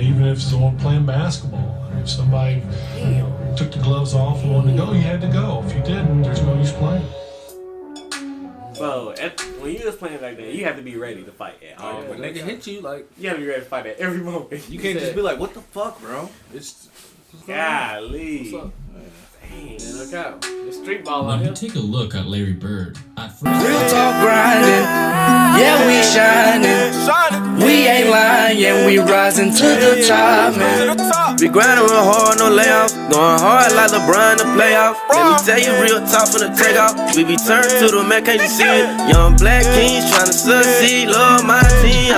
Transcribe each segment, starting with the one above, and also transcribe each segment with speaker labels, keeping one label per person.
Speaker 1: even if someone playing basketball, I mean, if somebody took the gloves off and wanted to go, you had to go. If you didn't, there's no use playing.
Speaker 2: So when you was playing like that, you have to be ready to fight.
Speaker 3: When nigga hit you, like
Speaker 2: you have to be ready to fight at every moment.
Speaker 3: You can't just be like, "What the fuck, bro?" It's
Speaker 2: golly.
Speaker 4: What's up?
Speaker 2: Dang.
Speaker 4: Man, look out. The street ball
Speaker 5: When
Speaker 4: out
Speaker 5: you
Speaker 4: here.
Speaker 5: take a look at Larry Bird, at first
Speaker 6: Real talk grinding, yeah we shining. We ain't lying, yeah we rising to the top, man. We grinding real hard, no layoff. Going hard like LeBron to playoff. Let me tell you real talk from the takeoff. We be turned to the man, can't you see it? Young black kings trying to succeed, love my team.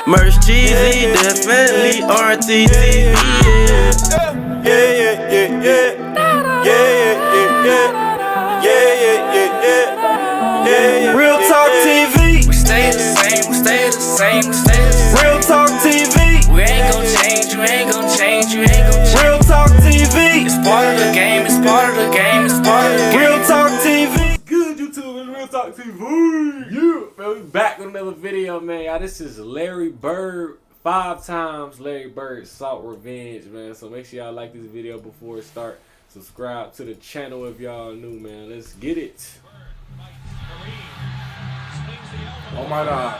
Speaker 6: Merch cheesy, definitely RTTV. Real Talk TV. We stay the same, we stay the same, we stay the same. Real Talk TV. We ain't gon' change, you ain't gon' change, you ain't gon' change. Real Talk TV. It's part of the game, it's part of the game, it's part of the game. Real Talk TV.
Speaker 2: Good YouTube and Real Talk TV. Yeah, man, we back with another video, man. Y'all, this is Larry Bird. 5 times Larry Bird sought revenge, man. So make sure y'all like this video before it start. Subscribe to the channel if y'all new, man. Let's get it.
Speaker 3: oh my god,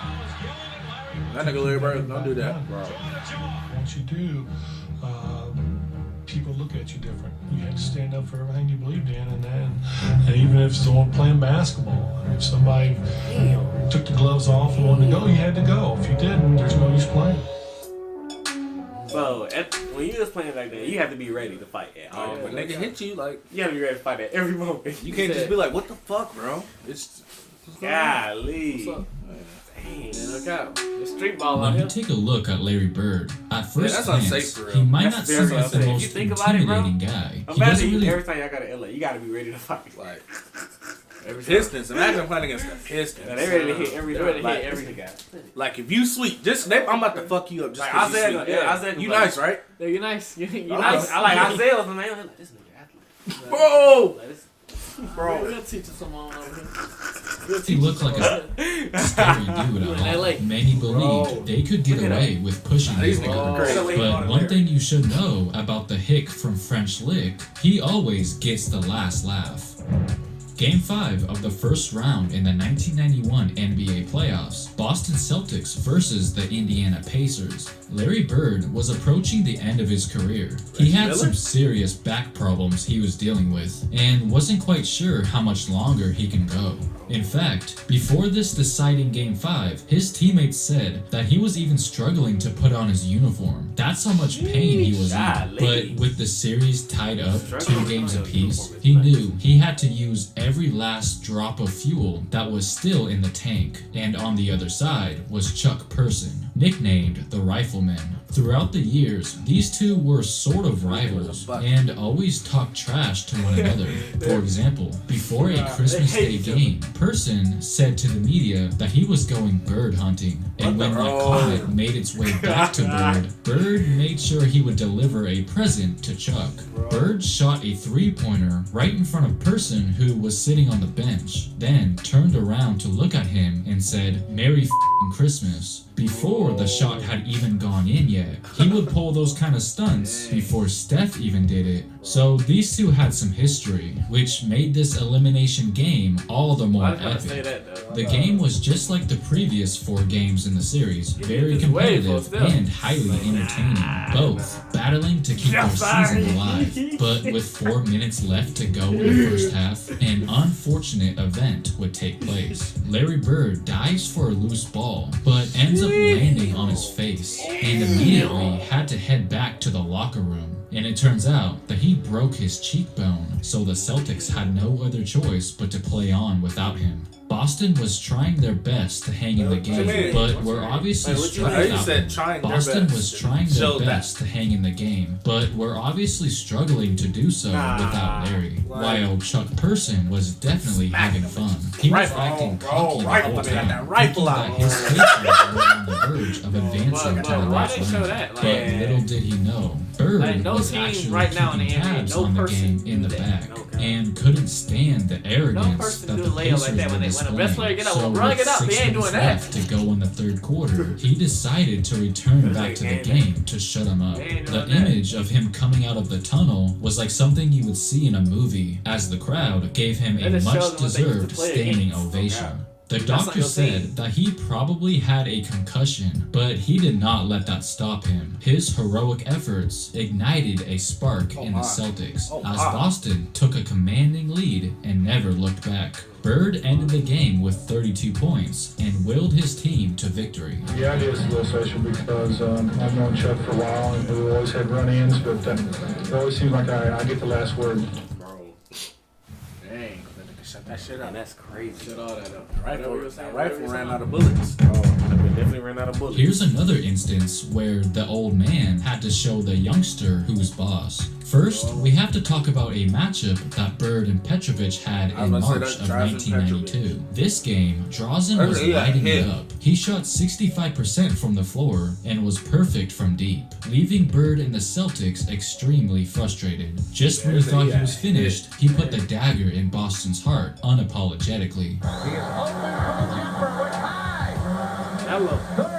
Speaker 3: that nigga Larry Bird, don't do that, bro.
Speaker 1: Once you do, people look at you different. You had to stand up for everything you believed in, and even if someone playing basketball, I mean, if somebody took the gloves off and wanted to go, you had to go. If you didn't, there's no use playing.
Speaker 2: So when you was playing like that, you have to be ready to fight at
Speaker 3: When nigga hit you, like
Speaker 2: you have to be ready to fight at every moment.
Speaker 3: you can't just be like, "What the fuck, bro?" It's
Speaker 2: golly.
Speaker 4: What's up?
Speaker 2: Dang.
Speaker 4: Man, look out. The street ball out
Speaker 5: when
Speaker 4: here.
Speaker 5: you take a look at Larry Bird, at first
Speaker 3: that's
Speaker 5: glance,
Speaker 3: unsafe for real.
Speaker 5: he might
Speaker 2: That's
Speaker 5: not
Speaker 2: very
Speaker 5: seem like the
Speaker 2: unsafe.
Speaker 5: most
Speaker 2: You think about it, bro?
Speaker 5: intimidating guy. He
Speaker 2: Imagine
Speaker 5: doesn't really
Speaker 2: every time y'all got to LA, you got to be ready to fight.
Speaker 3: like
Speaker 2: Every time.
Speaker 3: Pistons. Imagine playing against the Pistons.
Speaker 2: Yeah, they ready to hit every
Speaker 4: They ready to
Speaker 2: like,
Speaker 4: hit
Speaker 2: every
Speaker 4: every
Speaker 2: guy.
Speaker 3: Like if you sweep, I'm about to fuck you up just
Speaker 2: Like
Speaker 3: because you
Speaker 2: Isaiah,
Speaker 3: sweep.
Speaker 2: yeah, Isaiah,
Speaker 3: You
Speaker 2: like,
Speaker 3: nice, right?
Speaker 4: Yeah, you nice. You
Speaker 3: Okay.
Speaker 4: nice.
Speaker 2: I like Isaiah was the man. Like, this nigga athlete.
Speaker 3: Bro,
Speaker 2: Like, this,
Speaker 3: bro.
Speaker 4: We'll teach you some on over here.
Speaker 5: He looked like a scary dude
Speaker 4: You in
Speaker 5: at all.
Speaker 4: LA.
Speaker 5: Many believed
Speaker 3: Bro.
Speaker 5: they could get
Speaker 2: Look at
Speaker 5: away with pushing
Speaker 3: These
Speaker 5: his
Speaker 3: niggas are
Speaker 5: guards.
Speaker 3: crazy.
Speaker 5: But one thing you should know about the hick from French Lick, he always gets the last laugh. Game 5 of the first round in the 1991 NBA playoffs, Boston Celtics versus the Indiana Pacers. Larry Bird was approaching the end of his career. He had some serious back problems he was dealing with, and wasn't quite sure how much longer he can go. In fact, before this deciding Game 5, his teammates said that he was even struggling to put on his uniform. That's how much pain he was in. But with the series tied up 2 games apiece, he knew he had to use every last drop of fuel that was still in the tank. And on the other side was Chuck Person, nicknamed the Rifleman. Throughout the years, these two were sort of rivals and always talked trash to one another. For example, before a Christmas Day game, Person said to the media that he was going bird hunting, and when that comment made its way back to Bird made sure he would deliver a present to Chuck. Bird shot a 3-pointer right in front of Person, who was sitting on the bench, then turned around to look at him and said, "Merry f***ing Christmas." Before the shot had even gone in yet. He would pull those kind of stunts before Steph even did it. So these two had some history, which made this elimination game all the more epic. The game was just like the previous 4 games in the series, very competitive and highly entertaining, both battling to keep their season alive. But with 4 minutes left to go in the first half, an unfortunate event would take place. Larry Bird dives for a loose ball, but ends up landing on his face, and immediately had to head back to the locker room. And it turns out that he broke his cheekbone, so the Celtics had no other choice but to play on without him. Boston was trying their best to hang in the game, but were obviously struggling to do so without Larry. While Chuck Person was definitely having fun. He was acting cocky the whole time, thinking that his Pacers were on the verge of advancing to the next round. But little did he know, Bird was actually keeping tabs on the game in the back, and couldn't stand the arrogance that the Pacers were displaying
Speaker 4: the best player get up.
Speaker 5: So
Speaker 4: LeBron
Speaker 5: with
Speaker 4: get up.
Speaker 5: 6
Speaker 4: He ain't
Speaker 5: minutes
Speaker 4: doing that.
Speaker 5: left to go in the third quarter, he decided to return back to the game to shut him up. The image of him coming out of the tunnel was like something you would see in a movie, as the crowd gave him a
Speaker 4: That just shows
Speaker 5: much
Speaker 4: them what they used to
Speaker 5: deserved
Speaker 4: play
Speaker 5: standing
Speaker 4: against.
Speaker 5: ovation. The
Speaker 2: That's not
Speaker 5: doctor
Speaker 2: your
Speaker 5: said
Speaker 2: team.
Speaker 5: that he probably had a concussion, but he did not let that stop him. His heroic efforts ignited a spark in the Celtics as Boston took a commanding lead and never looked back. Bird ended the game with 32 points and willed his team to victory.
Speaker 7: Yeah, it is a little special because I've known Chuck for a while and we always had run-ins, but it always seems like I get the last word.
Speaker 2: Bro,
Speaker 3: Dang, shut that shit
Speaker 2: man,
Speaker 3: up.
Speaker 2: that's crazy.
Speaker 4: Shut all that up.
Speaker 3: That rifle ran out of bullets.
Speaker 2: They definitely ran out of bullets.
Speaker 5: Here's another instance where the old man had to show the youngster who's boss. First, we have to talk about a matchup that Bird and Petrovic had
Speaker 3: I
Speaker 5: in
Speaker 3: was
Speaker 5: March
Speaker 3: gonna say
Speaker 5: of
Speaker 3: that Drazen
Speaker 5: 1992. This game, Drazen was
Speaker 3: Yeah,
Speaker 5: lighting it
Speaker 3: hit.
Speaker 5: up. He shot 65% from the floor and was perfect from deep, leaving Bird and the Celtics extremely frustrated. Just when he thought he was finished, he put the dagger in Boston's heart unapologetically.
Speaker 4: Hello.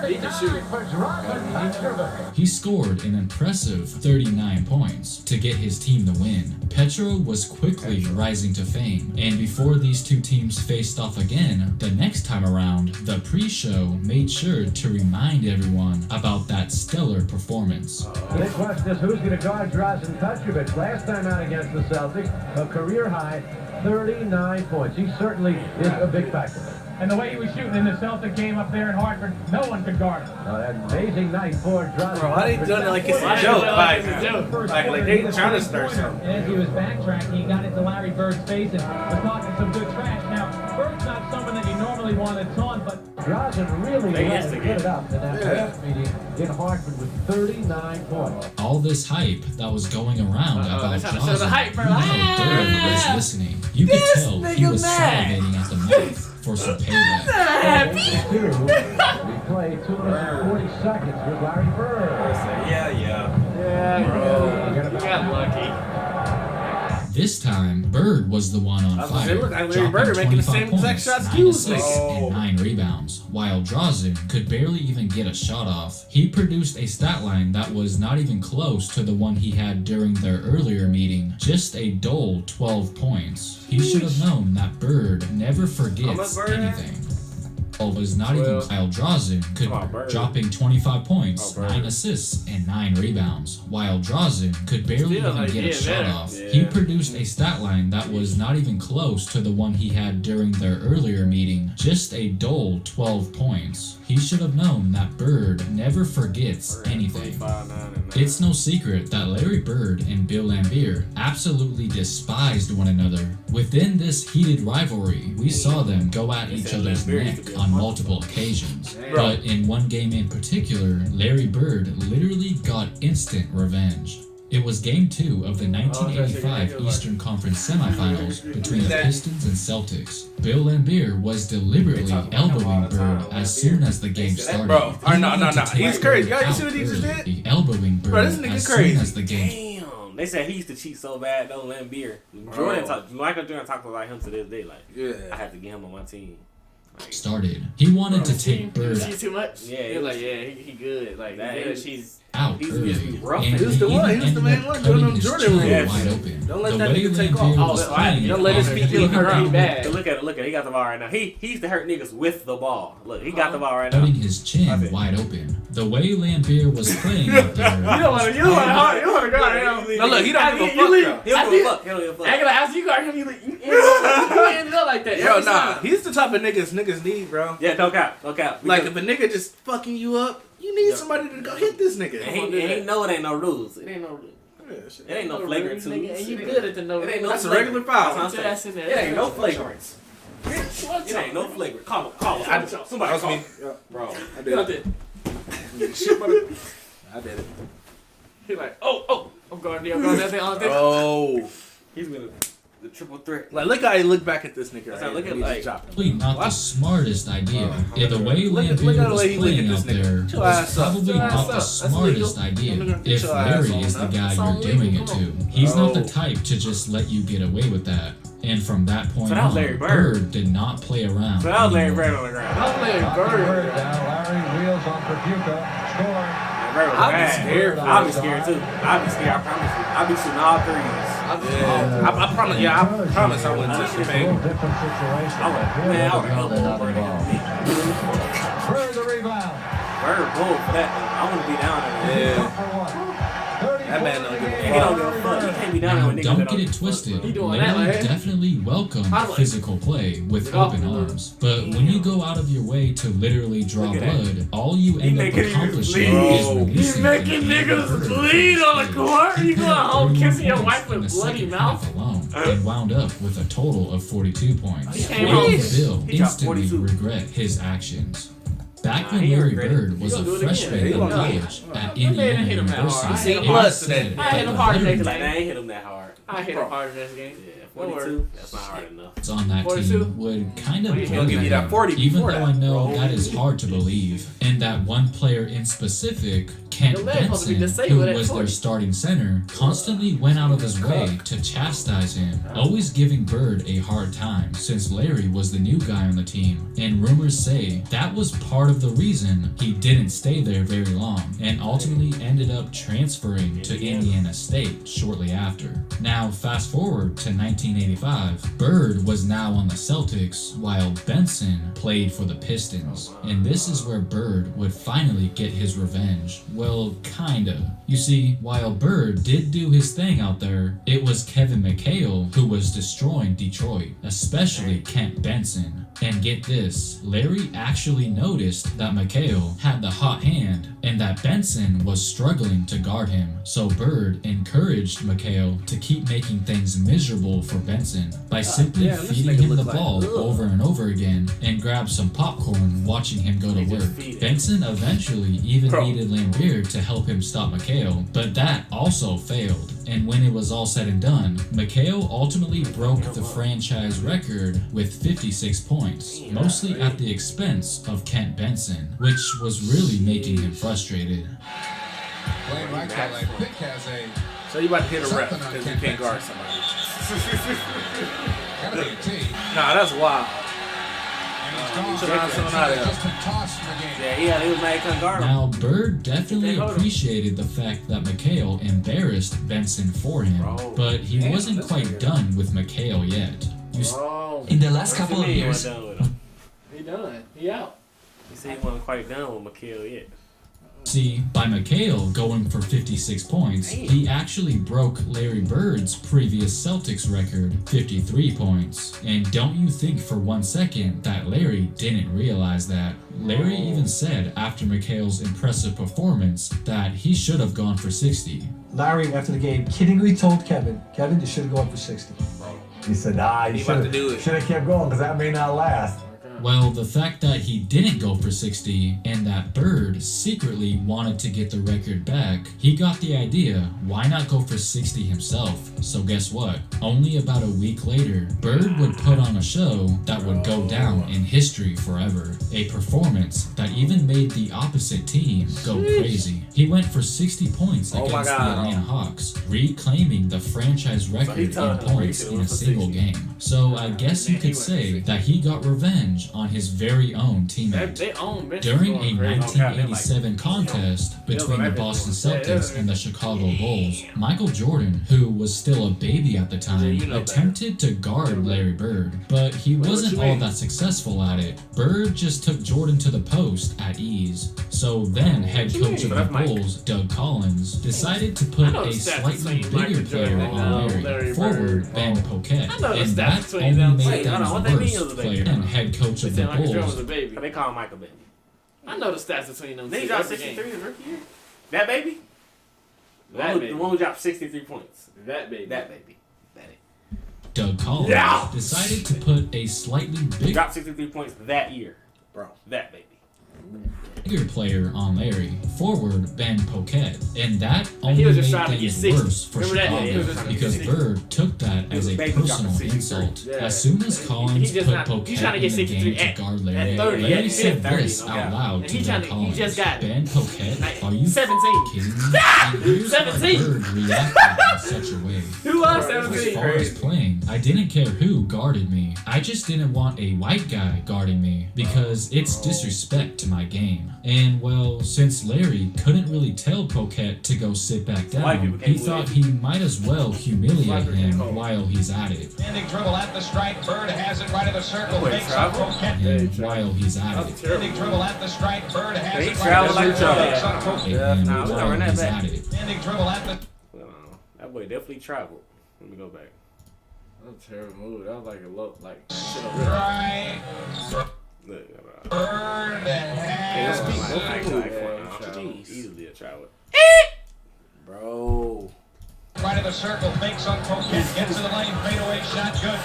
Speaker 4: He can shoot.
Speaker 5: He scored an impressive 39 points to get his team the win. Petro was quickly rising to fame, and before these two teams faced off again, the next time around, the pre-show made sure to remind everyone about that stellar performance.
Speaker 8: The big question is who's going to guard Drazen Petrovic. Last time out against the Celtics, a career high 39 points. He certainly is a big factor.
Speaker 9: And the way he was shooting in the Celtic game up there in Hartford, no one could guard him.
Speaker 8: An amazing night for Drazen.
Speaker 3: Bro, why they doing it like it's a joke? Like they trying to start something.
Speaker 9: And as he was backtracking, he got into Larry Bird's face and was talking some good trash. Now, Bird's not someone that you normally want to taunt, but
Speaker 8: Drazen really
Speaker 2: They
Speaker 8: let it
Speaker 2: instigated.
Speaker 8: up in that last meeting in Hartford with 39 points.
Speaker 5: All this hype that was going around about
Speaker 4: they're trying to show the
Speaker 5: Drazen,
Speaker 4: hype, bro.
Speaker 5: you know Bird was listening. You could tell he was salivating at the mouth for some payback.
Speaker 8: We play 2 minutes and 40 seconds with Larry Bird.
Speaker 4: Yeah, you got lucky.
Speaker 5: This time, Bird was the one on
Speaker 3: I was gonna say,
Speaker 5: fire,
Speaker 3: look, Larry
Speaker 5: dropping
Speaker 3: Bird making the
Speaker 5: 25
Speaker 3: same exact
Speaker 5: points,
Speaker 3: shots
Speaker 5: 9
Speaker 3: he was
Speaker 5: assists,
Speaker 3: making.
Speaker 5: and 9 rebounds, while Drazen could barely even get a shot off. He produced a stat line that was not even close to the one he had during their earlier meeting, just a dull 12 points. He should have known that Bird never forgets
Speaker 2: Bird have?
Speaker 5: anything. Was not even Kyle Drazen could
Speaker 2: Come on, Bird.
Speaker 5: dropping 25 points,
Speaker 2: Oh, Bird.
Speaker 5: 9 assists, and 9 rebounds, while Drazen could barely
Speaker 4: Still,
Speaker 5: even
Speaker 4: like,
Speaker 5: get a
Speaker 4: yeah,
Speaker 5: shot
Speaker 4: better.
Speaker 5: off.
Speaker 2: Yeah.
Speaker 5: He produced a stat line that was not even close to the one he had during their earlier meeting, just a dull 12 points. He should have known that Bird never forgets anything.
Speaker 2: 25, 9, and 9.
Speaker 5: It's no secret that Larry Bird and Bill Laimbeer absolutely despised one another. Within this heated rivalry, we saw them go at each
Speaker 2: said
Speaker 5: other's
Speaker 2: Laimbeer used
Speaker 5: neck
Speaker 2: to be a
Speaker 5: on
Speaker 2: monster.
Speaker 5: multiple occasions. But in one game in particular, Larry Bird literally got instant revenge. It was Game 2 of the 1985 Eastern Conference semifinals between the Pistons and Celtics. Bill Laimbeer was deliberately elbowing Bird as soon as the game started.
Speaker 3: Bro,
Speaker 5: He
Speaker 3: no,
Speaker 5: wanted to
Speaker 3: he's
Speaker 5: take
Speaker 3: crazy.
Speaker 5: Bird
Speaker 3: Y'all, you see
Speaker 5: out
Speaker 3: what he just
Speaker 5: early,
Speaker 3: did?
Speaker 5: elbowing Bird
Speaker 3: Bro, this nigga
Speaker 5: as
Speaker 3: crazy.
Speaker 5: soon as the game
Speaker 2: Damn. They said he used to cheat so bad, though, Laimbeer. Michael Jordan talked about him to this day. Like, I
Speaker 3: Yeah.
Speaker 2: had to get him on my team. Like,
Speaker 5: started. He wanted to take Bird
Speaker 4: She's too much.
Speaker 2: Yeah,
Speaker 4: He was like, yeah, he good. Like
Speaker 2: that,
Speaker 4: that.
Speaker 2: she's
Speaker 5: out
Speaker 2: He's
Speaker 5: early,
Speaker 2: rough.
Speaker 5: and
Speaker 3: He was the
Speaker 5: he
Speaker 3: one.
Speaker 5: even
Speaker 3: He was the
Speaker 5: ended
Speaker 3: main
Speaker 5: up
Speaker 3: one
Speaker 5: cutting
Speaker 3: doing them
Speaker 5: his
Speaker 3: Jordan
Speaker 5: chin
Speaker 2: moves.
Speaker 5: wide open.
Speaker 3: Don't let
Speaker 5: The
Speaker 3: that
Speaker 5: way
Speaker 3: nigga take
Speaker 5: Laimbeer
Speaker 3: off.
Speaker 5: was
Speaker 2: Oh,
Speaker 5: playing
Speaker 3: don't
Speaker 5: it
Speaker 3: let his
Speaker 5: on
Speaker 3: feet
Speaker 5: the
Speaker 3: hit the
Speaker 5: finger
Speaker 3: ground.
Speaker 4: He bad.
Speaker 2: look at it. He got the ball right now. He used to hurt niggas with the ball. Look, he got the ball right now.
Speaker 5: cutting his chin wide open. The way Laimbeer was playing out there.
Speaker 4: You don't want to guard him.
Speaker 3: No, look, he don't give a
Speaker 4: You
Speaker 3: fuck,
Speaker 4: leave-
Speaker 3: though.
Speaker 2: He don't give a fuck. He don't give a
Speaker 4: Act
Speaker 2: fuck.
Speaker 4: like after you guard him, you ended up like that.
Speaker 3: Bro,
Speaker 4: Every
Speaker 3: nah,
Speaker 4: time.
Speaker 3: he's the type of niggas need, bro.
Speaker 2: Yeah, no cap, no cap.
Speaker 3: Like if a nigga just fucking you up, you need somebody to go hit this nigga.
Speaker 2: And he know it ain't no rules. It ain't no rules.
Speaker 3: Yeah, shit.
Speaker 2: It ain't no flagrant twos.
Speaker 4: Nigga, and you good at the no.
Speaker 2: It ain't no
Speaker 3: That's a
Speaker 2: flagrant.
Speaker 3: regular foul.
Speaker 2: That's what I'm
Speaker 4: That's
Speaker 2: saying.
Speaker 4: in there.
Speaker 2: It ain't no flagrants.
Speaker 4: What's
Speaker 2: It ain't no flagrant. Call him.
Speaker 3: That
Speaker 2: Somebody
Speaker 3: was
Speaker 2: call
Speaker 3: me.
Speaker 2: him.
Speaker 3: Yeah,
Speaker 2: Bro.
Speaker 3: I did it. I did it.
Speaker 4: He like, oh, I'm guarding that thing on this.
Speaker 3: Oh.
Speaker 2: He's been the triple threat.
Speaker 3: Like, look how he look back at this nigga.
Speaker 2: That's
Speaker 3: Right
Speaker 2: how look
Speaker 3: here.
Speaker 2: at,
Speaker 3: He
Speaker 2: like-
Speaker 3: just dropped him.
Speaker 5: Probably not the smartest idea. Yeah, the way
Speaker 3: Look at
Speaker 5: Laimbeer
Speaker 3: the
Speaker 5: was
Speaker 3: way he look at
Speaker 5: playing
Speaker 3: this
Speaker 5: out
Speaker 3: nigga.
Speaker 5: there
Speaker 3: Get your
Speaker 5: was
Speaker 3: ass up.
Speaker 5: probably
Speaker 3: Get your
Speaker 5: not
Speaker 3: ass
Speaker 5: the
Speaker 3: up. That's
Speaker 5: smartest
Speaker 3: legal.
Speaker 5: idea.
Speaker 3: I'm gonna get
Speaker 5: If
Speaker 3: your ass
Speaker 5: Larry
Speaker 3: on
Speaker 5: is the
Speaker 3: that.
Speaker 5: guy
Speaker 4: That's
Speaker 5: you're
Speaker 4: all
Speaker 5: doing
Speaker 4: legal.
Speaker 5: it
Speaker 4: Come
Speaker 5: to, he's not the
Speaker 3: Oh.
Speaker 5: type to just let you get away with that. And from that point
Speaker 2: So that was
Speaker 5: on,
Speaker 2: Larry Bird.
Speaker 5: Bird did not play around.
Speaker 2: So that was Larry
Speaker 5: anymore.
Speaker 2: Bird on the ground.
Speaker 4: I'm Larry
Speaker 8: Bird
Speaker 4: Bird.
Speaker 8: now. Larry wheels on Perfuka. Scoring.
Speaker 2: Bird was
Speaker 4: I'd be
Speaker 2: bad.
Speaker 4: scared.
Speaker 2: I'd be scared too. I'd be scared. I promise you. I'd be shooting all threes.
Speaker 3: I promise. Yeah, I promise I wouldn't touch the
Speaker 8: It's a
Speaker 3: paint.
Speaker 8: little different situation.
Speaker 2: I would, man, I would help
Speaker 8: Another
Speaker 2: Bird
Speaker 8: ball.
Speaker 2: against me.
Speaker 8: Bird the rebound.
Speaker 2: Bird bull for that. I want to be down there.
Speaker 3: Yeah.
Speaker 8: For one. 30
Speaker 3: That man don't give a
Speaker 2: He don't give a fuck. He can't be down there
Speaker 5: Now,
Speaker 2: with niggas
Speaker 5: don't
Speaker 2: that
Speaker 5: get
Speaker 2: don't
Speaker 5: it
Speaker 2: give a fuck,
Speaker 5: twisted.
Speaker 2: bro.
Speaker 4: doing
Speaker 5: Larry
Speaker 4: that, man.
Speaker 5: definitely welcomed
Speaker 4: I like-
Speaker 5: physical play with
Speaker 4: Get off
Speaker 5: open
Speaker 4: me, Lou.
Speaker 5: arms. But when you go out of your way to literally draw
Speaker 2: Look at that.
Speaker 5: blood, all you end up
Speaker 2: making niggas
Speaker 5: accomplishing
Speaker 2: bleed.
Speaker 5: is
Speaker 3: Bro.
Speaker 5: releasing
Speaker 4: He's making
Speaker 5: an
Speaker 4: niggas
Speaker 5: Bird
Speaker 4: bleed on the court. You going home kissing your wife
Speaker 5: in the
Speaker 4: with bloody
Speaker 5: second
Speaker 4: mouth?
Speaker 5: half alone, and wound up with a total of 42 points.
Speaker 4: He came
Speaker 5: Bill
Speaker 4: home.
Speaker 2: He dropped
Speaker 5: instantly
Speaker 2: 42.
Speaker 5: regret his actions. Back
Speaker 2: Nah,
Speaker 5: when
Speaker 2: he
Speaker 5: Larry
Speaker 2: regret it.
Speaker 5: Bird was
Speaker 4: He
Speaker 5: a
Speaker 4: gonna do it
Speaker 5: freshman
Speaker 4: again.
Speaker 3: He
Speaker 5: in
Speaker 3: gonna do it.
Speaker 5: college at
Speaker 4: He didn't
Speaker 5: Indiana
Speaker 4: hit him that hard.
Speaker 5: University,
Speaker 4: I
Speaker 3: seen
Speaker 5: he
Speaker 3: blood
Speaker 5: said
Speaker 3: today.
Speaker 5: that
Speaker 4: I hit him
Speaker 5: the
Speaker 4: hard
Speaker 5: veteran
Speaker 4: today.
Speaker 2: Like, they ain't hit him that hard.
Speaker 4: I hit him hard in this game.
Speaker 2: Yeah,
Speaker 4: Don't
Speaker 2: 42.
Speaker 4: worry.
Speaker 2: That's not hard enough.
Speaker 5: on that
Speaker 4: 42?
Speaker 5: team would kind of
Speaker 3: He's gonna give you that 40
Speaker 5: even
Speaker 3: before
Speaker 5: though
Speaker 3: that,
Speaker 5: I know
Speaker 3: bro.
Speaker 5: that is hard to believe. And that one player in specific, Kent
Speaker 4: Your leg supposed to be
Speaker 5: Benson,
Speaker 4: disabled
Speaker 5: who
Speaker 4: at
Speaker 5: was their
Speaker 4: 40.
Speaker 5: starting center, constantly went out of his way to chastise him, always giving Bird a hard time since Larry was the new guy on the team. And rumors say that was part of the reason he didn't stay there very long and ultimately ended up transferring to Indiana State shortly after. Now fast forward to 1985, Bird was now on the Celtics while Benson played for the Pistons. And this is where Bird would finally get his revenge. Well, kinda. You see, while Bird did do his thing out there, it was Kevin McHale who was destroying Detroit, especially Kent Benson. And get this, Larry actually noticed that McHale had the hot hand and that Benson was struggling to guard him. So Bird encouraged McHale to keep making things miserable for Benson by simply
Speaker 3: damn, this
Speaker 5: feeding
Speaker 3: nigga
Speaker 5: him the
Speaker 3: look like-
Speaker 5: ball
Speaker 3: ugh.
Speaker 5: over and over again and grab some popcorn watching him go to
Speaker 2: They just
Speaker 5: work.
Speaker 2: feed it.
Speaker 5: Benson eventually even
Speaker 3: Bro.
Speaker 5: needed Lambeer to help him stop McHale, but that also failed. And when it was all said and done, McHale ultimately broke the franchise record with 56 points, mostly at the expense of Kent Benson, which was really making him frustrated.
Speaker 10: Blaine Michael, I think, has a
Speaker 3: So you about to hit a ref
Speaker 10: Something on
Speaker 3: because you
Speaker 10: Kent
Speaker 3: can't guard
Speaker 10: Benson.
Speaker 3: somebody.
Speaker 10: gotta be a T.
Speaker 3: Nah, that's wild.
Speaker 10: And he's gone.
Speaker 3: Should not- should not have.
Speaker 10: Just been tossed from the game.
Speaker 2: Yeah, he was mad he couldn't guard him.
Speaker 5: Now, Bird definitely
Speaker 2: Hold on.
Speaker 5: appreciated the fact that McHale embarrassed Benson for him,
Speaker 2: Bro.
Speaker 5: but he
Speaker 3: Damn,
Speaker 5: wasn't
Speaker 3: this
Speaker 5: quite
Speaker 3: nigga.
Speaker 5: done with McHale yet. You
Speaker 2: Bro.
Speaker 11: In the last
Speaker 2: What
Speaker 11: couple
Speaker 2: you
Speaker 11: of
Speaker 2: mean he
Speaker 11: years,
Speaker 2: wasn't done with him?
Speaker 4: He done. He out.
Speaker 2: He said he wasn't quite done with McHale yet.
Speaker 5: see, by McHale going for 56 points,
Speaker 2: Damn.
Speaker 5: he actually broke Larry Bird's previous Celtics record, 53 points. And don't you think for one second that Larry didn't realize that. Larry even said after McHale's impressive performance that he should have gone for 60.
Speaker 12: Larry, after the game, kiddingly told Kevin, you should have gone for 60. He said, nah, you
Speaker 3: He about to do it.
Speaker 12: should have kept going because that may not last.
Speaker 5: Well, the fact that he didn't go for 60 and that Bird secretly wanted to get the record back, he got the idea, why not go for 60 himself? So guess what? Only about a week later, Bird would put on a show that would go down in history forever. A performance that even made the opposite team go crazy. He went for 60 points
Speaker 3: Oh my
Speaker 5: against the
Speaker 3: God.
Speaker 5: Atlanta Hawks, reclaiming the franchise record
Speaker 2: he
Speaker 5: in
Speaker 2: told him
Speaker 5: points
Speaker 2: to
Speaker 5: in a
Speaker 2: reach it for
Speaker 5: single
Speaker 2: 60.
Speaker 5: game. So I guess you
Speaker 2: Man, he
Speaker 5: could
Speaker 2: went for
Speaker 5: say
Speaker 2: 60.
Speaker 5: that he got revenge on his very own teammate.
Speaker 4: They own Memphis
Speaker 5: During a
Speaker 4: going crazy.
Speaker 5: 1987 contest between the Boston Celtics and the Chicago Bulls, Michael Jordan, who was still a baby at the time,
Speaker 3: you know
Speaker 5: attempted to guard Larry Bird, but he wasn't all that successful at it. Bird just took Jordan to the post at ease. So then head coach of the Bulls, Doug Collins, decided to put
Speaker 4: know
Speaker 5: a
Speaker 4: the stats
Speaker 5: slightly
Speaker 4: between
Speaker 5: bigger
Speaker 4: Michael
Speaker 5: player
Speaker 4: Jordan
Speaker 5: on
Speaker 4: and,
Speaker 5: Larry,
Speaker 4: Larry
Speaker 5: forward
Speaker 4: Bird.
Speaker 5: Ben Poquet,
Speaker 4: I know the
Speaker 5: and
Speaker 4: stats
Speaker 5: that
Speaker 4: between
Speaker 5: only
Speaker 4: them.
Speaker 5: made
Speaker 4: Wait, hold
Speaker 5: things
Speaker 4: on, what
Speaker 2: they mean
Speaker 5: worse
Speaker 2: was a
Speaker 5: for
Speaker 2: baby?
Speaker 5: the head coach
Speaker 4: They
Speaker 5: of
Speaker 4: said
Speaker 5: the
Speaker 4: Michael Jordan was
Speaker 5: Bulls.
Speaker 4: a baby.
Speaker 2: They call him Michael Baby.
Speaker 4: I know the stats between them.
Speaker 2: Then he
Speaker 4: two
Speaker 2: dropped
Speaker 4: every game.
Speaker 2: 63 his rookie year? That baby?
Speaker 4: That
Speaker 2: The
Speaker 4: baby.
Speaker 2: one who dropped 63 points.
Speaker 4: That baby.
Speaker 2: That baby. That it.
Speaker 5: Doug Collins
Speaker 2: Yeah!
Speaker 5: decided to put a slightly bigger
Speaker 2: Dropped 63 points that year.
Speaker 3: Bro.
Speaker 2: That baby.
Speaker 5: player on Larry, forward Ben Poquet, and that
Speaker 4: He
Speaker 5: only
Speaker 4: was
Speaker 5: made
Speaker 4: just trying to get
Speaker 5: things
Speaker 4: 60.
Speaker 5: worse for
Speaker 4: Remember that? Yeah, he was
Speaker 5: Chicago
Speaker 4: just trying to
Speaker 5: because
Speaker 4: get 60.
Speaker 5: Bird took that as a
Speaker 2: baby
Speaker 5: personal
Speaker 2: dropping 63.
Speaker 5: insult.
Speaker 4: Yeah.
Speaker 5: As soon as Collins
Speaker 4: He just
Speaker 5: put
Speaker 4: not-
Speaker 5: Poquet
Speaker 4: he's trying to
Speaker 5: in
Speaker 4: get
Speaker 5: the
Speaker 4: 63
Speaker 5: game
Speaker 4: at-
Speaker 5: to guard
Speaker 4: at
Speaker 5: Larry,
Speaker 4: 30,
Speaker 5: Larry
Speaker 4: yeah,
Speaker 5: said
Speaker 2: 30,
Speaker 5: this
Speaker 2: no
Speaker 5: out
Speaker 2: doubt.
Speaker 5: loud
Speaker 4: And
Speaker 5: to
Speaker 4: he
Speaker 5: Doug
Speaker 4: trying to- he
Speaker 5: Collins.
Speaker 4: just got
Speaker 5: Ben Poquet,
Speaker 4: like
Speaker 5: are you
Speaker 4: 17.
Speaker 5: kidding me? And here's how
Speaker 4: 17.
Speaker 5: Bird reacted in such a way.
Speaker 4: Who are
Speaker 5: As
Speaker 4: 17?
Speaker 5: far as playing, I didn't care who guarded me. I just didn't want a white guy guarding me because it's disrespect to my game. And well, since Larry couldn't really tell Pocket to go sit back down, he thought he might as well humiliate him while he's at it.
Speaker 9: Standing dribble at the strike. Bird has it right of the circle. Fakes on Pocket.
Speaker 5: And while he's at it.
Speaker 9: Standing dribble at the strike. Bird has
Speaker 2: He
Speaker 9: it
Speaker 2: traveled
Speaker 9: right
Speaker 2: like
Speaker 9: of the circle. Fakes on
Speaker 2: that.
Speaker 9: Pocket.
Speaker 5: And
Speaker 2: Nah, we gotta
Speaker 5: while
Speaker 2: run that
Speaker 5: he's
Speaker 2: back.
Speaker 5: at it.
Speaker 9: Standing dribble at the.
Speaker 2: That boy definitely traveled. Let me go back.
Speaker 4: That was a terrible move. That was like a low, like shit
Speaker 9: Right.
Speaker 2: Look,
Speaker 9: Bird has
Speaker 2: Jeez. Easily a travel. Bro.
Speaker 9: right of the circle. Fakes on Pocket. Gets to the lane. Fadeaway shot. Good.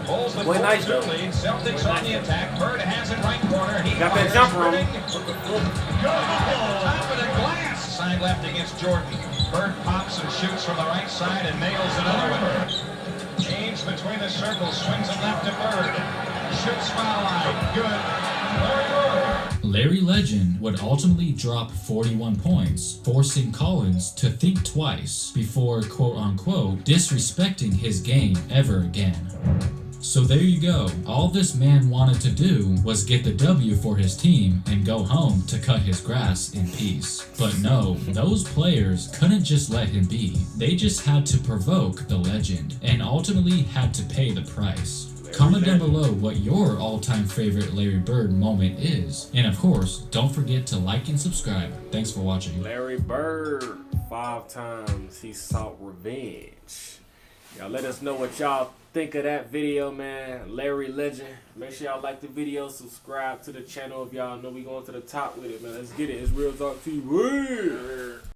Speaker 9: Pulls the
Speaker 2: Boy, nice,
Speaker 9: 4-2 lead. Celtics on the attack. Bird has it right corner. He
Speaker 2: Got that
Speaker 9: fires
Speaker 2: jumper on
Speaker 9: pretty.
Speaker 2: him.
Speaker 9: Good. Top of the glass. Side left against Jordan. Bird pops and shoots from the right side and nails another one. James between the circles. Swings it left to Bird. Shoots foul line. Good. Larry Bird.
Speaker 5: Larry Legend would ultimately drop 41 points, forcing Collins to think twice before quote-unquote disrespecting his game ever again. So there you go. All this man wanted to do was get the W for his team and go home to cut his grass in peace. But no, those players couldn't just let him be. They just had to provoke the legend and ultimately had to pay the price. Comment down below what your all-time favorite Larry Bird moment is. And of course, don't forget to like and subscribe. Thanks for watching.
Speaker 2: Larry Bird, 5 times he sought revenge. Y'all let us know what y'all think of that video, man. Larry Legend. Make sure y'all like the video, subscribe to the channel if y'all know we going to the top with it, man. Let's get it. It's Real Talk TV.